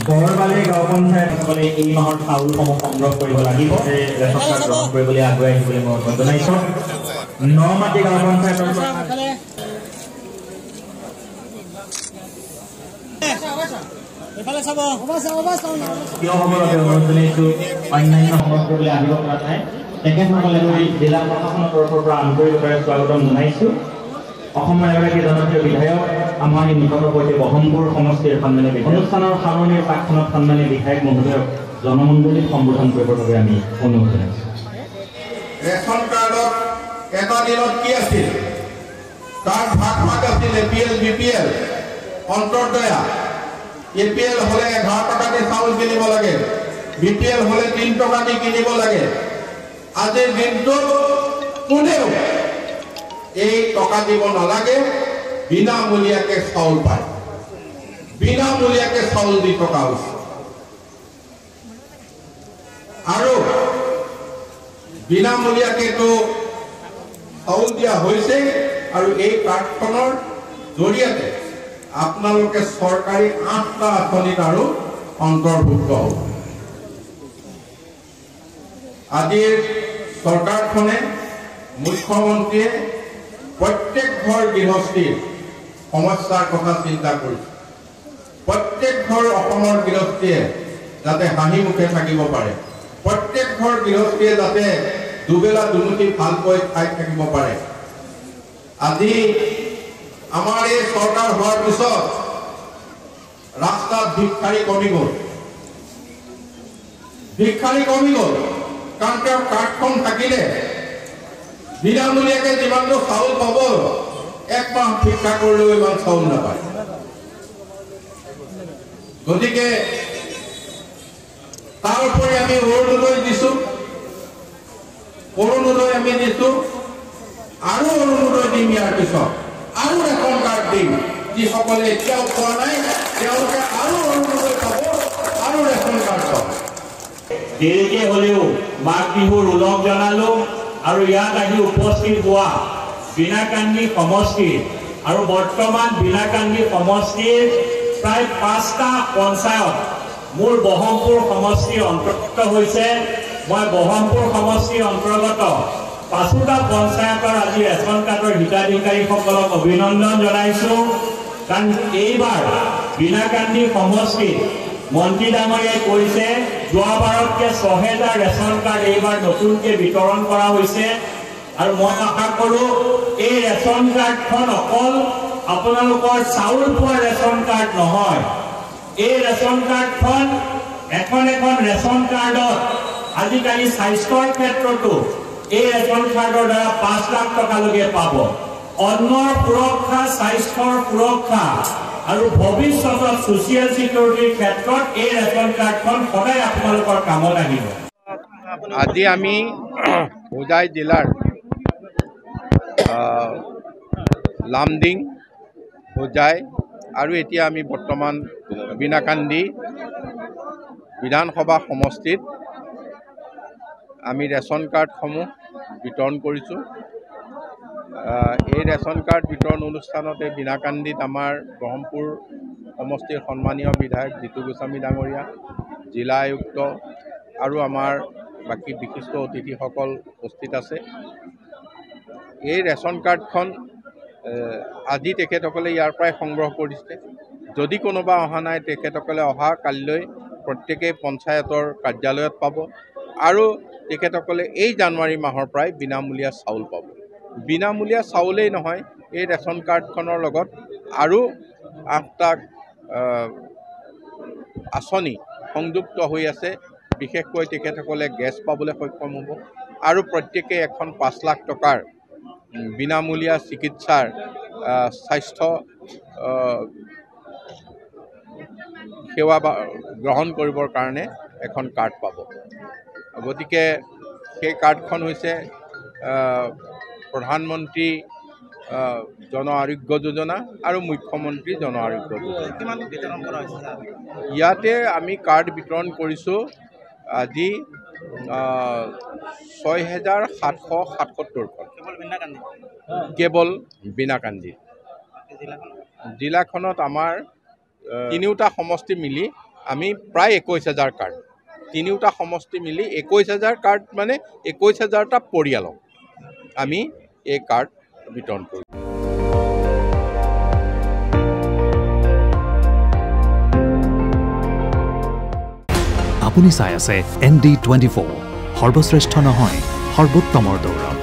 বৰবালি গাঁও পঞ্চায়তসকলে এই মাহৰ চাউলসমূহ সংগ্ৰহ কৰিব লাগিব ৰেচন কাৰ্ড গ্ৰহণ কৰিবলৈ আগুৱাই আহিবলৈ মই অনুৰোধ জনাইছোঁ। নমাটি গাঁও পঞ্চায়তৰ অন্যান্য সামগ্ৰীলৈ আহিব পৰা নাই তেখেতসকলে জিলা প্ৰশাসনৰ তৰফৰ পৰা আন্তৰিকতাৰে স্বাগতম জনাইছোঁ। অসমৰ এগৰাকী জনপ্ৰিয় বিধায়ক আমাৰ এই নিকটৱৰ্তী বহমপুৰ সমষ্টিৰ সন্মানীয় অনুষ্ঠানৰ সামৰণিৰ প্ৰাকখনত সন্মানীয় বিধায়ক মহোদয়ক জনমণ্ডলীক সম্বোধন কৰিবৰ বাবে আমি অনুৰোধ জনাইছোঁ। ৰেচন কাৰ্ডত এটা দিনত কি আছিল? কাৰ্ড ভাগ আছিল APL BPL অন্তৰ্দয়া। APL হলে 11 টকা দি চাউল কিনিব লাগে, BPL হলে 3 টকা দি কিনিব লাগে। আজিৰ দিনটোত কোনেও এই টকা দিব নালাগে, বিনামূলীয়াকে চাউল পায়, বিনামূলীয়াকে চাউল দি থকা হৈছে। আৰু বিনামূলীয়াকেতো চাউল দিয়া হৈছে আৰু এই কাৰ্ডখনৰ জৰিয়তে আপোনালোকে চৰকাৰী 8টা আঁচনিত আৰু অন্তৰ্ভুক্ত হ'ব। আজিৰ চৰকাৰখনে মুখ্যমন্ত্ৰীয়ে প্ৰত্যেক ঘৰ গৃহস্থীৰ সমস্যাৰ কথা চিন্তা কৰিছে। প্ৰত্যেক ঘৰ অসমৰ গৃহস্থীয়ে যাতে হাঁহি মুখে থাকিব পাৰে, প্ৰত্যেক ঘৰ গৃহস্থীয়ে যাতে দুবেলা দুমুঠি ভালকৈ খাই থাকিব পাৰে। আজি আমাৰ এই চৰকাৰ হোৱাৰ পিছত ৰাস্তাত ভিক্ষাৰী কমি গ'ল, ভিক্ষাৰী কমি গ'ল। কাৰণ তেওঁৰ কাৰ্ডখন থাকিলে বিনামূলীয়াকে যিমানটো চাউল পাব, 1 মাহ ভিক্ষা কৰিলেও ইমান চাউল নাপায়। গতিকে তাৰ উপৰি আমি অৰুণোদয় দিছো, অৰুণোদয় আমি দিছো আৰু অৰুণোদয় দিম। ইয়াৰ পিছত আৰু ৰেচন কাৰ্ড দিম। যিসকলে এতিয়াও পোৱা নাই তেওঁলোকে আৰু অৰুণোদয় পাব আৰু ৰেচন কাৰ্ড পাব। দেৰিকে হ'লেও মাঘ বিহুৰ ওলগ জনালো আৰু ইয়াত আহি উপস্থিত হোৱা বিনাকান্দি সমষ্টিৰ আৰু বৰ্তমান বিনাকান্দি সমষ্টিৰ প্ৰায় 5টা পঞ্চায়ত মোৰ বহমপুৰ সমষ্টিৰ অন্তৰ্গত হৈছে। মই বহমপুৰ সমষ্টিৰ অন্তৰ্গত 5টা পঞ্চায়তৰ আজি ৰেচন কাৰ্ডৰ হিতাধিকাৰীসকলক অভিনন্দন জনাইছোঁ। কাৰণ এইবাৰ বিনাকান্দি সমষ্টিত মন্ত্ৰী ডাঙৰীয়াই কৈছে যোৱাবাৰতকৈ 6000 ৰেচন কাৰ্ড এইবাৰ নতুনকৈ বিতৰণ কৰা হৈছে। আৰু মই আশা কৰোঁ এই ৰেচন কাৰ্ডখন অকল আপোনালোকৰ চাউল পোৱা ৰেচন কাৰ্ড নহয়, এই ৰেচন কাৰ্ডখন এখন ৰেচন কাৰ্ডত আজিকালি স্বাস্থ্যৰ ক্ষেত্ৰতো এই ৰেচন কাৰ্ডৰ দ্বাৰা 5 লাখ টকালৈকে পাব। অন্নৰ সুৰক্ষা, স্বাস্থ্যৰ সুৰক্ষা আৰু ভৱিষ্যতত ছ'চিয়েল ছিকিউৰিটিৰ ক্ষেত্ৰত এই ৰেচন কাৰ্ডখন সদায় আপোনালোকৰ কামত আহিব। আজি আমি হোজাই জিলাৰ লামডিং, হোজাই আৰু এতিয়া আমি বৰ্তমান বিনাকান্দি বিধানসভা সমষ্টিত আমি ৰেচন কাৰ্ডসমূহ বিতৰণ কৰিছোঁ। এই ৰেচন কাৰ্ড বিতৰণ অনুষ্ঠানতে বিনাকান্দিত আমাৰ ব্ৰহ্মপুৰ সমষ্টিৰ সন্মানীয় বিধায়ক জিতু গোস্বামী ডাঙৰীয়া, জিলা আয়ুক্ত আৰু আমাৰ বাকী বিশিষ্ট অতিথিসকল উপস্থিত আছে। এই ৰেচন কাৰ্ডখন আজি তেখেতসকলে ইয়াৰ পৰাই সংগ্ৰহ কৰিছে। যদি কোনোবা অহা নাই তেখেতসকলে অহা কালিলৈ প্ৰত্যেকেই পঞ্চায়তৰ কাৰ্যালয়ত পাব আৰু তেখেতসকলে এই জানুৱাৰী মাহৰ পৰাই বিনামূলীয়া চাউল পাব। বিনামূলীয়া চাউলেই নহয়, এই ৰেচন কাৰ্ডখনৰ লগত আৰু 8টা আঁচনি সংযুক্ত হৈ আছে। বিশেষকৈ তেখেতসকলে গেছ পাবলৈ সক্ষম হ'ব আৰু প্ৰত্যেকেই এখন 5 লাখ টকাৰ বিনামূলীয়া চিকিৎসাৰ স্বাস্থ্য সেৱা গ্ৰহণ কৰিবৰ কাৰণে এখন কাৰ্ড পাব। গতিকে সেই কাৰ্ডখন হৈছে প্ৰধানমন্ত্ৰী জন আৰোগ্য যোজনা আৰু মুখ্যমন্ত্ৰী জন আৰোগ্য যোজনা। ইয়াতে আমি কাৰ্ড বিতৰণ কৰিছোঁ আজি 6777খন কেৱল বিনাকান্দি। জিলাখনত আমাৰ তিনিওটা সমষ্টি মিলি আমি প্ৰায় 21,000 কাৰ্ড তিনিওটা সমষ্টি মিলি 21,000 কাৰ্ড মানে 21,000টা পৰিয়ালক আমি এই কাৰ্ড বিতৰণ কৰোঁ। আপুনি চাই আছে ND24 সৰ্বশ্ৰেষ্ঠ নহয় সৰ্বোত্তমৰ দৌৰ।